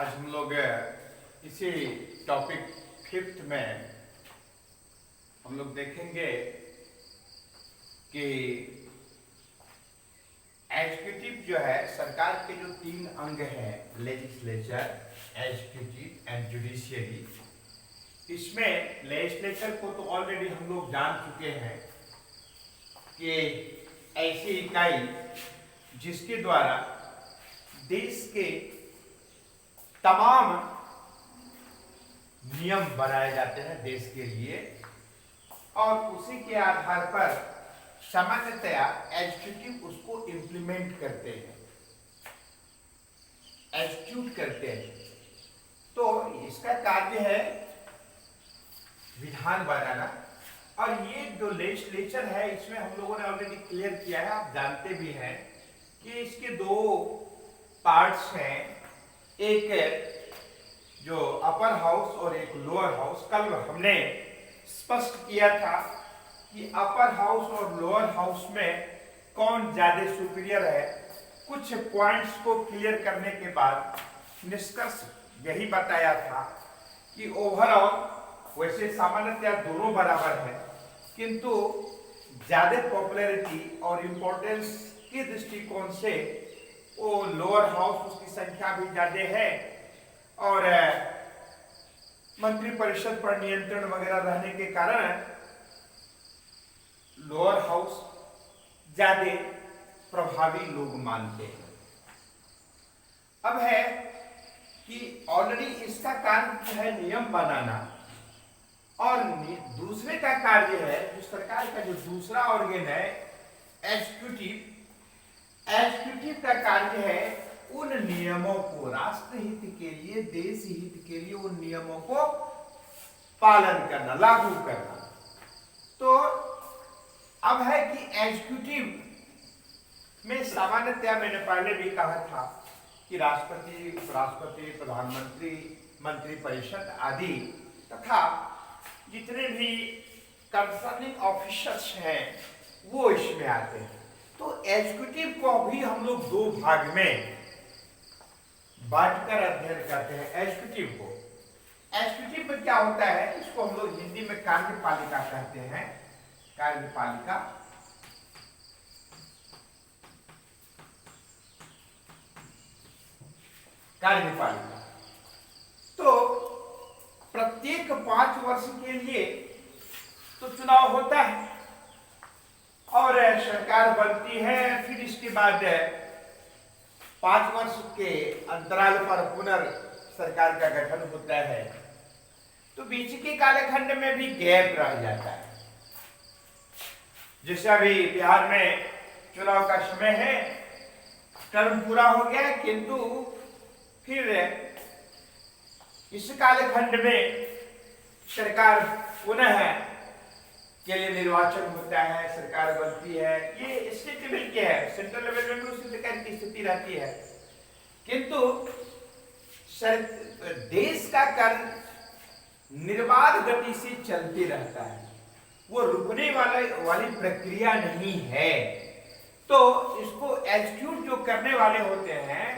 आज हम लोग इसी टॉपिक फिफ्थ में हम लोग देखेंगे कि एग्जीक्यूटिव जो है सरकार के जो तीन अंग हैं, लेजिस्लेचर, एग्जीक्यूटिव एंड जुडिशियरी। इसमें लेजिस्लेचर को तो ऑलरेडी हम लोग जान चुके हैं कि ऐसी इकाई जिसके द्वारा देश के तमाम नियम बनाए जाते हैं देश के लिए, और उसी के आधार पर सामान्यतया एग्जीक्यूटिव उसको इम्प्लीमेंट करते हैं, एग्जीक्यूट करते हैं। तो इसका कार्य है विधान बनाना। और ये जो लेजिस्लेचर है इसमें हम लोगों ने ऑलरेडी क्लियर किया है, आप जानते भी हैं कि इसके दो पार्ट्स हैं, एक जो अपर हाउस और एक लोअर हाउस। कल हमने स्पष्ट किया था कि अपर हाउस और लोअर हाउस में कौन ज्यादा सुपीरियर है। कुछ पॉइंट्स को क्लियर करने के बाद निष्कर्ष यही बताया था कि ओवरऑल वैसे सामान्यतः दोनों बराबर है, किंतु ज्यादा पॉपुलैरिटी और इम्पोर्टेंस के दृष्टिकोण से वो लोअर हाउस, उसकी संख्या भी ज्यादा है और मंत्री परिषद पर नियंत्रण वगैरह रहने के कारण लोअर हाउस ज्यादा प्रभावी लोग मानते हैं। अब है कि ऑलरेडी इसका कार्य है नियम बनाना, और दूसरे का कार्य है जो सरकार का जो दूसरा ऑर्गन है एग्जीक्यूटिव। एग्जीक्यूटिव का कार्य है उन नियमों को, राष्ट्र हित के लिए, देश हित के लिए उन नियमों को पालन करना, लागू करना। तो अब है कि एग्जीक्यूटिव में सामान्यतया मैंने पहले भी कहा था कि राष्ट्रपति, उपराष्ट्रपति, प्रधानमंत्री, मंत्री परिषद आदि तथा जितने भी कंसर्निंग ऑफिसर्स हैं वो इसमें आते हैं। तो एग्जीक्यूटिव को भी हम लोग दो भाग में बांटकर अध्ययन करते हैं। एग्जीक्यूटिव में क्या होता है, इसको हम लोग हिंदी में कार्यपालिका कहते हैं। कार्यपालिका कार्यपालिका तो प्रत्येक 5 वर्ष के लिए तो चुनाव होता है और सरकार बनती है। फिर इसके बाद 5 वर्ष के अंतराल पर पुनः सरकार का गठन होता है। तो बीच के कालखंड में भी गैप रह जाता है। जैसे अभी बिहार में चुनाव का समय है, टर्म पूरा हो गया, किंतु फिर इस कालखंड में सरकार पुनः के लिए निर्वाचन होता है, सरकार बनती है। ये स्टेट लेवल के है, सेंट्रल लेवल में भी उसी प्रकार की स्थिति रहती है, किंतु देश का कार्य निर्बाध गति से चलते रहता है, वो रुकने वाली प्रक्रिया नहीं है। तो इसको एग्जीक्यूट जो करने वाले होते हैं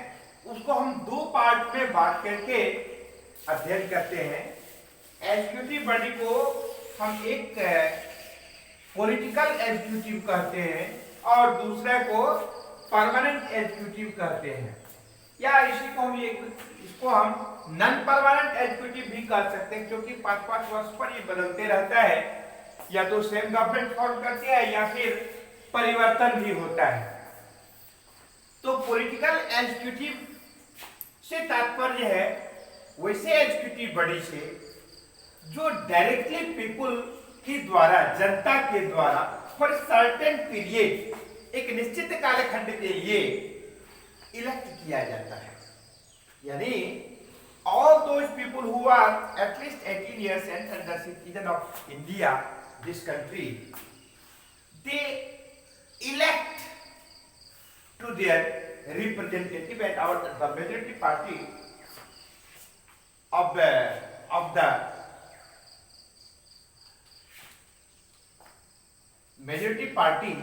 उसको हम दो पार्ट में बांट करके अध्ययन करते हैं। एग्जीक्यूटिव बॉडी को हम एक पॉलिटिकल एग्जीक्यूटिव कहते हैं और दूसरे को परमानेंट एग्जीक्यूटिव कहते हैं, या इसको हम नॉन परमानेंट एग्जीक्यूटिव भी कह सकते हैं, क्योंकि 5-5 वर्ष पर ये बदलते रहता है। या तो सेम गवर्नमेंट फॉर्म करती है या फिर परिवर्तन भी होता है। तो पॉलिटिकल एग्जीक्यूटिव से तात्पर्य है वैसे एग्जीक्यूटिव बॉडी से जो डायरेक्टली पीपुल के द्वारा, जनता के द्वारा फॉर सर्टेन पीरियड, एक निश्चित कालखंड के लिए इलेक्ट किया जाता है। यानी all those people who are at least 18 years and the citizen of India, this country, they elect to their representative, and the majority party of the majority party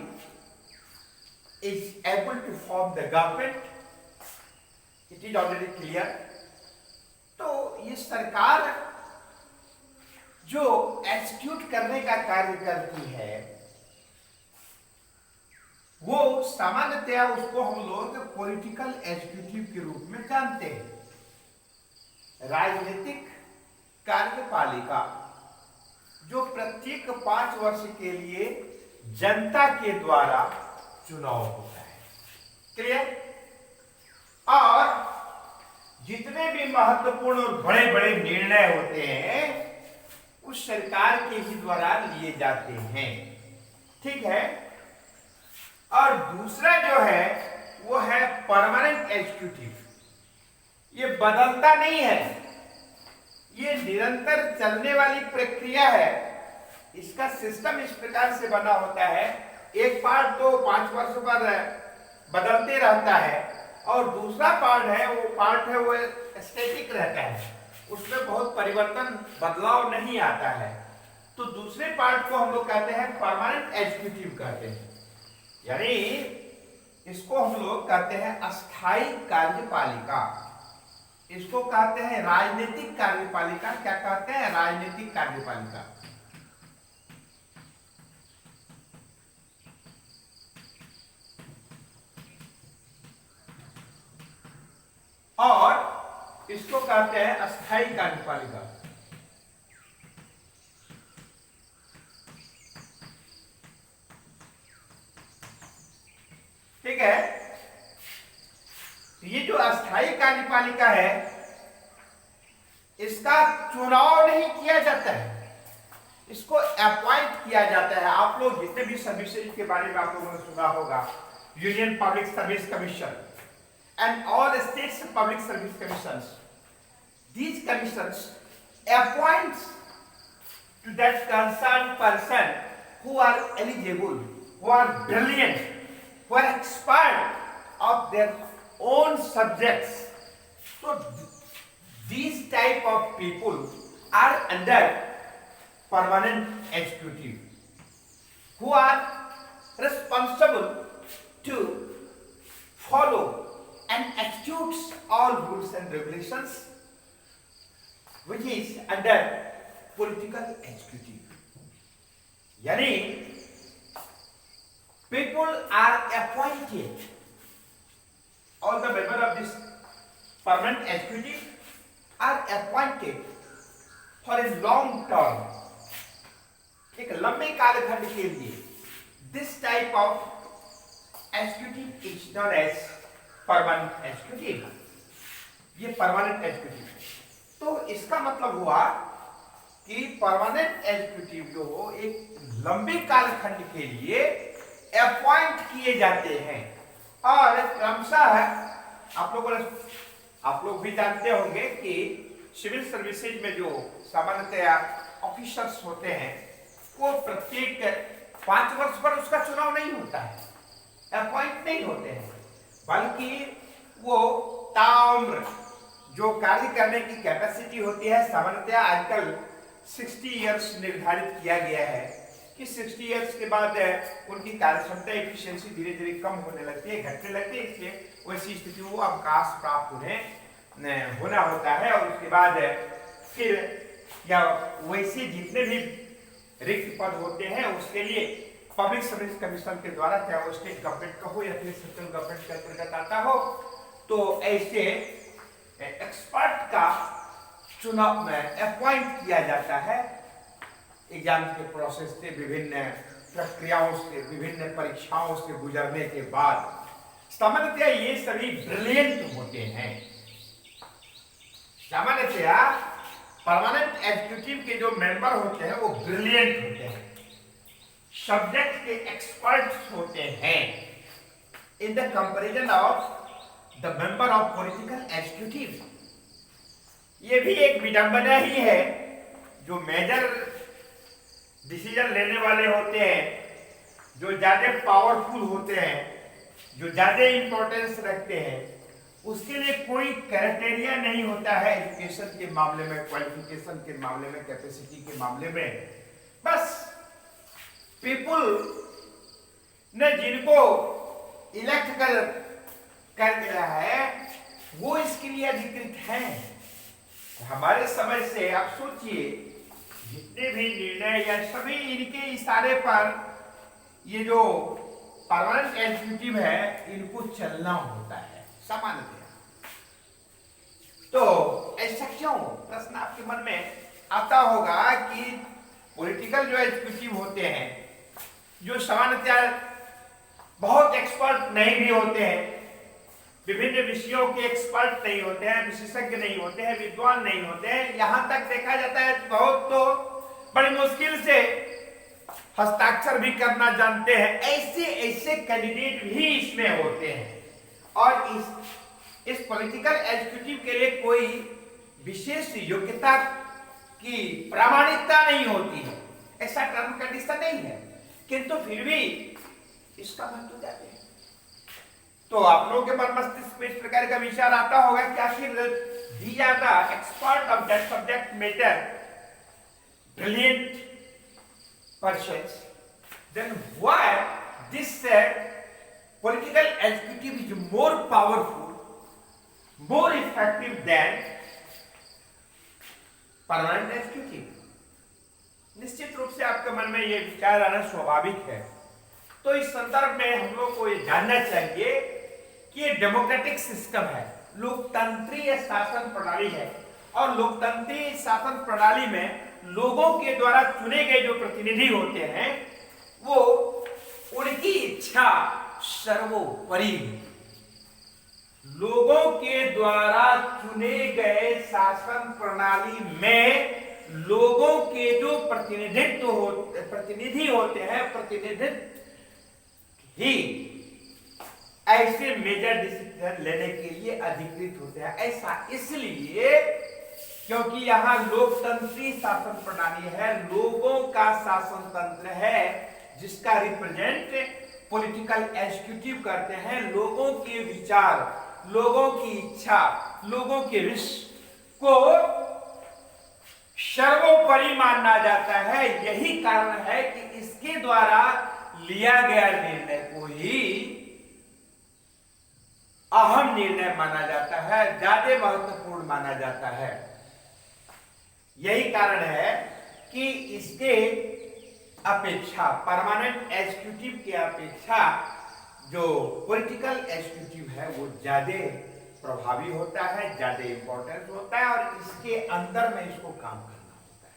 is able to form the government. It is already clear. ये सरकार जो execute करने का कार्य करती है वो सामान्यतया उसको हम लोग पॉलिटिकल एग्जीक्यूटिव के रूप में जानते हैं। राजनीतिक कार्यपालिका जो प्रत्येक 5 वर्ष के लिए जनता के द्वारा चुनाव होता है। क्लियर? और जितने भी महत्वपूर्ण और बड़े बड़े निर्णय होते हैं उस सरकार के ही द्वारा लिए जाते हैं। ठीक है? और दूसरा जो है वो है परमानेंट एग्जीक्यूटिव। ये बदलता नहीं है, ये निरंतर चलने वाली प्रक्रिया है। इसका सिस्टम इस प्रकार से बना होता है, एक पार्ट तो 5 वर्ष पर बदलते रहता है और दूसरा पार्ट है वो स्टैटिक रहता है, उसमें बहुत परिवर्तन बदलाव नहीं आता है। तो दूसरे पार्ट को हम लोग कहते हैं परमानेंट एग्जीक्यूटिव कहते हैं, यानी इसको हम लोग कहते हैं अस्थायी कार्यपालिका। इसको कहते हैं राजनीतिक कार्यपालिका। क्या कहते हैं? राजनीतिक कार्यपालिका। और इसको कहते हैं अस्थायी कार्यपालिका। ठीक है? ये जो अस्थायी कार्यपालिका है इसका चुनाव नहीं किया जाता है, इसको अपॉइंट किया जाता है। आप लोग जितने भी सर्विसेज के बारे में आप लोगों ने सुना होगा, union public service commission and all states public service commissions, these commissions appoints to that concerned person who are eligible, who are brilliant, who are expert of their own subjects. So these type of people are under permanent executive, who are responsible to follow and executes all rules and regulations which is under political executive. Yani people are appointed, all the members of this permanent executive are appointed for a long term, एक लंबे कालखंड के लिए। This type of executive is known as permanent executive. ये permanent executive. तो इसका मतलब हुआ कि परमानेंट एग्जीक्यूटिव जो एक लंबे कालखंड के लिए अपॉइंट किए जाते हैं और क्रमशः आप लोग भी जानते होंगे कि सिविल सर्विसेज में जो सामान्यतया ऑफिसर्स होते हैं वो प्रत्येक 5 वर्ष पर उसका चुनाव नहीं होता है, अपॉइंट नहीं होते हैं, बल्कि वो ताम्र जो कार्य करने की कैपेसिटी होती है, सामान्यतया आजकल 60 इयर्स निर्धारित किया गया है कि 60 इयर्स के बाद उनकी कार्य क्षमता एफिशिएंसी धीरे धीरे कम होने लगती है, घटने लगती है। इसलिए वैसी स्थिति में वो अवकाश प्राप्त उन्हें होना होता है और उसके बाद फिर या वैसे जितने भी रिक्त पद होते हैं उसके लिए पब्लिक सर्विस कमीशन के द्वारा, चाहे वो स्टेट गवर्नमेंट का हो या फिर सेंट्रल गवर्नमेंट के अंतर्गत आता हो, तो ऐसे एक्सपर्ट का चुनाव में अपॉइंट किया जाता है। एग्जाम के प्रोसेस से, विभिन्न प्रक्रियाओं से, विभिन्न परीक्षाओं से गुजरने के बाद सामान्यतया ये सभी ब्रिलियंट होते हैं। सामान्यतया परमानेंट एग्जीक्यूटिव के जो मेंबर होते हैं वो ब्रिलियंट होते हैं, सब्जेक्ट के एक्सपर्ट्स होते हैं, in the comparison of the member of political executive. ये भी एक विडंबना ही है, जो मेजर डिसीजन लेने वाले होते हैं, जो ज्यादा पावरफुल होते हैं, जो ज्यादा इंपॉर्टेंस रखते हैं, उसके लिए कोई क्राइटेरिया नहीं होता है एजुकेशन के मामले में, क्वालिफिकेशन के मामले में, कैपेसिटी के मामले में। बस पीपुल ने जिनको इलेक्ट कर दिया है वो इसके लिए अधिकृत हैं। हमारे समझ से आप सोचिए, जितने भी निर्णय या सभी इनके इशारे पर ये जो परमानेंट एग्जीक्यूटिव है इनको चलना होता है सामान्यतः। तो ऐसा क्यों, प्रश्न आपके मन में आता होगा कि पॉलिटिकल जो एग्जीक्यूटिव होते हैं, जो सामान्यतः बहुत एक्सपर्ट नहीं भी होते हैं, विभिन्न विषयों के एक्सपर्ट नहीं होते हैं, विशेषज्ञ नहीं होते हैं, विद्वान नहीं होते हैं, यहां तक देखा जाता है बहुत तो बड़ी मुश्किल से हस्ताक्षर भी करना जानते हैं, ऐसे ऐसे कैंडिडेट भी इसमें होते हैं। और इस पॉलिटिकल एग्जीक्यूटिव के लिए कोई विशेष योग्यता की प्रामाणिकता नहीं होती है, ऐसा टर्म कंडीशन नहीं है, किंतु फिर भी इसका महत्व ज्यादा है। तो आप लोगों के मन मस्तिष्क में इस प्रकार का विचार आता होगा कि आखिर these are the expert of that subject matter, brilliant persons, then why this political executive is more powerful, more effective than permanent executive? निश्चित रूप से आपके मन में यह विचार आना स्वाभाविक है। तो इस संदर्भ में हम लोग को ये जानना चाहिए कि ये डेमोक्रेटिक सिस्टम है, लोकतंत्रीय शासन प्रणाली है, और लोकतंत्रीय शासन प्रणाली में लोगों के द्वारा चुने गए जो प्रतिनिधि होते हैं वो उनकी इच्छा सर्वोपरि। लोगों के द्वारा चुने गए शासन प्रणाली में लोगों के जो प्रतिनिधि होते हैं, प्रतिनिधित्व ही ऐसे मेजर डिसीजन लेने के लिए अधिकृत होते हैं। ऐसा इसलिए क्योंकि यहां लोकतंत्री शासन प्रणाली है, लोगों का शासन तंत्र है, जिसका रिप्रेजेंट पॉलिटिकल एग्जीक्यूटिव करते हैं। लोगों के विचार, लोगों की इच्छा, लोगों के विश को सर्वोपरि माना जाता है। यही कारण है कि इसके द्वारा लिया गया निर्णय को ही अहम निर्णय माना जाता है, ज्यादा महत्वपूर्ण माना जाता है। यही कारण है कि इसके अपेक्षा, परमानेंट एग्जीक्यूटिव के अपेक्षा जो पॉलिटिकल एग्जीक्यूटिव है वो ज्यादा प्रभावी होता है, ज्यादा इंपॉर्टेंट होता है, और इसके अंदर में इसको काम करना होता है।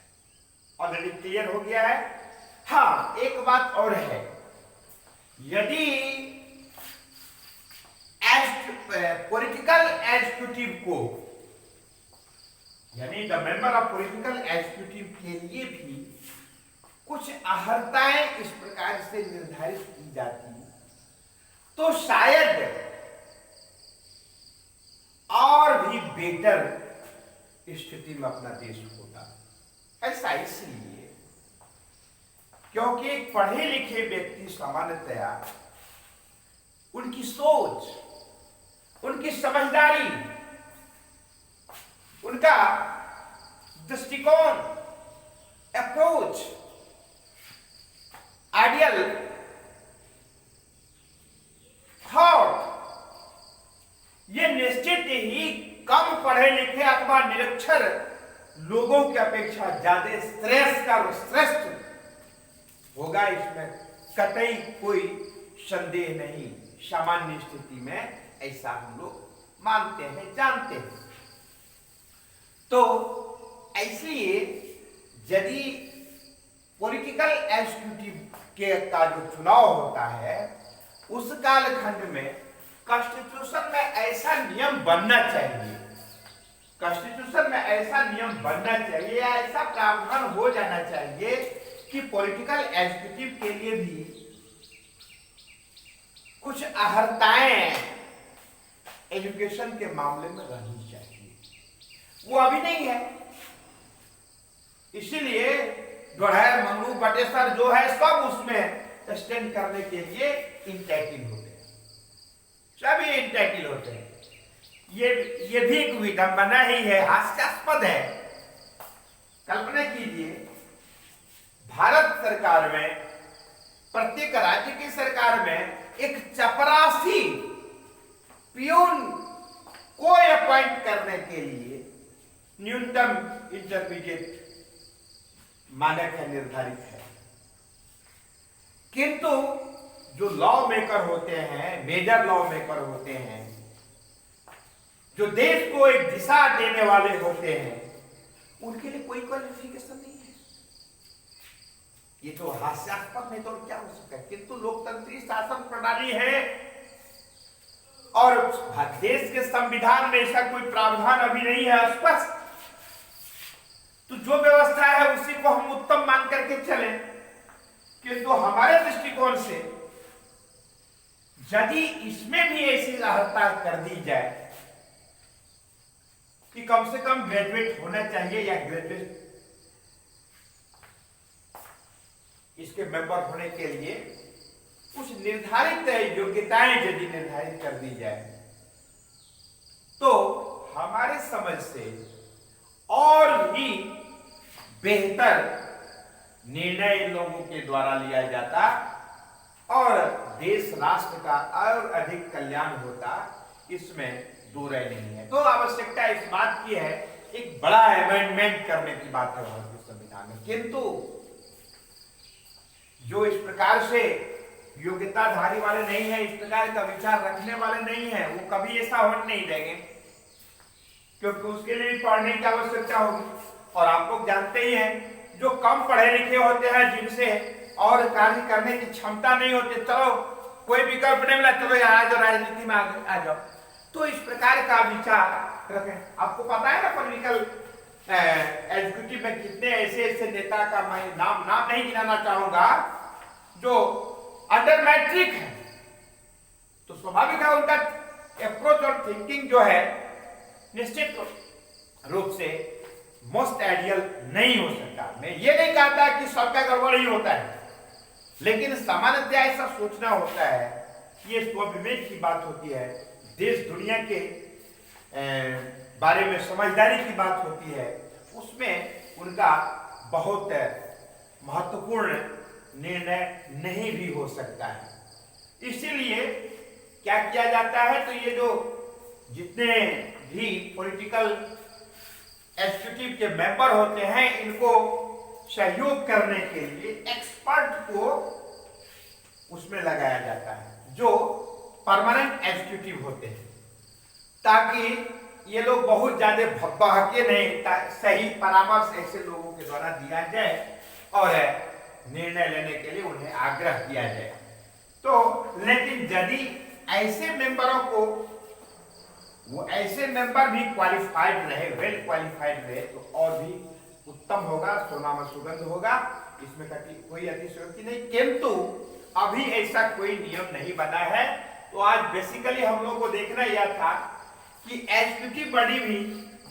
ऑलरेडी क्लियर हो गया है। हाँ, एक बात और है, यदि पॉलिटिकल एग्जीक्यूटिव को, यानी the member of political executive के लिए भी कुछ अहर्ताएं इस प्रकार से निर्धारित की जाती तो शायद और भी बेटर स्थिति में अपना देश होता। ऐसा इसलिए क्योंकि एक पढ़े लिखे व्यक्ति सामान्यतया उनकी सोच, उनकी समझदारी, उनका दृष्टिकोण, अप्रोच, आइडियल थॉट, ये निश्चित ही कम पढ़े लिखे अथवा निरक्षर लोगों की अपेक्षा ज्यादा श्रेष्ठ होगा। इसमें कतई कोई संदेह नहीं। सामान्य स्थिति में ऐसा हम लोग मानते हैं, जानते हैं। तो इसलिए यदि पॉलिटिकल एग्जीक्यूटिव के का जो चुनाव होता है उस कालखंड में कॉन्स्टिट्यूशन में ऐसा नियम बनना चाहिए, कॉन्स्टिट्यूशन में ऐसा नियम बनना चाहिए, ऐसा प्रावधान हो जाना चाहिए कि पॉलिटिकल एग्जीक्यूटिव के लिए भी कुछ अहर्ताएं एजुकेशन के मामले में रहनी चाहिए। वो अभी नहीं है, इसीलिए गढ़ैर, मंगलू, बटेसर जो है सब उसमें स्टैंड करने के लिए इंटैक्टिव होते हैं, सभी इंटैक्टिव होते हैं। ये भी एक विडंबना ही है, हास्यास्पद है। कल्पना कीजिए, भारत सरकार में, प्रत्येक राज्य की सरकार में एक चपरासी पियून को अपॉइंट करने के लिए न्यूनतम इंटरमीडिएट मानक है, निर्धारित है। किंतु जो लॉ मेकर होते हैं, मेजर लॉ मेकर होते हैं, जो देश को एक दिशा देने वाले होते हैं, उनके लिए कोई क्वालिफिकेशन नहीं है। ये तो हास्यास्पद नहीं तो क्या हो सकता है। किंतु लोकतंत्री शासन प्रणाली है और देश के संविधान में ऐसा कोई प्रावधान अभी नहीं है स्पष्ट। तो जो व्यवस्था है उसी को हम उत्तम मान करके चले। किंतु हमारे दृष्टिकोण से यदि इसमें भी ऐसी अर्हता कर दी जाए कि कम से कम ग्रेजुएट होना चाहिए या ग्रेजुएट इसके मेंबर होने के लिए कुछ निर्धारित योग्यताएं यदि निर्धारित कर दी जाए तो हमारे समझ से और भी बेहतर निर्णय इन लोगों के द्वारा लिया जाता और देश राष्ट्र का और अधिक कल्याण होता, इसमें दो राय नहीं है। तो आवश्यकता इस बात की है, एक बड़ा अमेंडमेंट करने की बात है भारतीय संविधान में। किंतु जो इस प्रकार से योग्यताधारी वाले नहीं है, इस प्रकार का विचार रखने वाले नहीं है, वो कभी ऐसा होने नहीं देंगे, क्योंकि उसके लिए भी पढ़ने की आवश्यकता होगी। और आप लोग जानते ही हैं, जो कम पढ़े लिखे होते हैं, जिनसे और कार्य करने की क्षमता नहीं होती, चलो कोई विकल्प नहीं मिला, चलो यहाँ जो राजनीति में आ जाओ, तो इस प्रकार का विचार रखें। आपको पता है ना, पॉलिटिकल एग्जीक्यूटिव में कितने ऐसे ऐसे नेता का मैं नाम नहीं गिनाना चाहूंगा जो अंडर मैट्रिक है। तो स्वाभाविक है उनका अप्रोच और थिंकिंग जो है निश्चित रूप से मोस्ट आइडियल नहीं हो सकता। मैं ये नहीं कहता कि सबका गड़बड़ ही होता है, लेकिन सामान्यतः ऐसा सोचना होता है, ये स्वविवेक की बात होती है, देश दुनिया के बारे में समझदारी की बात होती है, उसमें उनका बहुत महत्वपूर्ण निर्णय नहीं भी हो सकता है। इसीलिए क्या किया जाता है, तो ये जो जितने भी पॉलिटिकल एग्जीक्यूटिव के मेंबर होते हैं, इनको सहयोग करने के लिए एक्सपर्ट को उसमें लगाया जाता है, जो परमानेंट एग्जीक्यूटिव होते हैं, ताकि ये लोग बहुत ज्यादा बहके नहीं, सही परामर्श ऐसे लोगों के द्वारा दिया जाए और निर्णय लेने के लिए उन्हें आग्रह किया जाए। तो लेकिन यदि ऐसे मेंबरों को, वो ऐसे मेंबर भी क्वालिफाइड रहे, वेल क्वालिफाइड रहे, तो और भी उत्तम होगा, सोनामा सुगंध होगा, इसमें कोई अतिशयोक्ति नहीं। किंतु अभी ऐसा कोई नियम नहीं बना है। तो आज बेसिकली हम लोग को देखना यह था कि एग्जीक्यूटिव बॉडी भी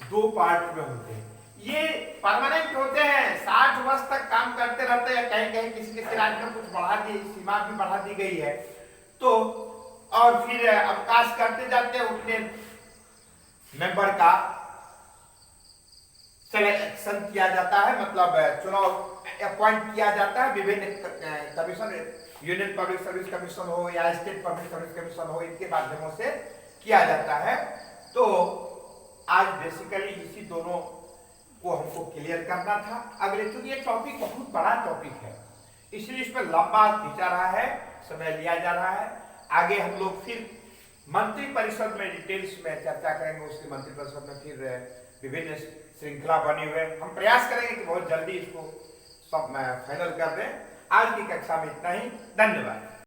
दो पार्ट में होते हैं। ये परमानेंट होते हैं, 60 वर्ष तक काम करते रहते हैं, कहीं कहीं किसी किसी राज्य में कुछ बढ़ा दी, सीमा भी बढ़ा दी गई है, तो और फिर अवकाश करते जाते हैं, उतने मेंबर का सिलेक्शन किया जाता है, मतलब चुनाव अपॉइंट किया जाता है। विभिन्न commission, union public service commission हो या स्टेट पब्लिक सर्विस कमीशन हो, इनके माध्यमों से किया जाता है। तो आज बेसिकली इसी दोनों को हमको क्लियर करना था। अगले, तो ये टॉपिक बहुत बड़ा टॉपिक है, इसलिए इस पर लंबा खींचा रहा है, समय लिया जा रहा है। आगे हम लोग फिर मंत्री परिषद में डिटेल्स में चर्चा करेंगे। उसकी मंत्री परिषद में फिर विभिन्न श्रृंखला बनी हुए, हम प्रयास करेंगे कि बहुत जल्दी इसको सब फाइनल कर दें। आज की कक्षा में इतना ही, धन्यवाद।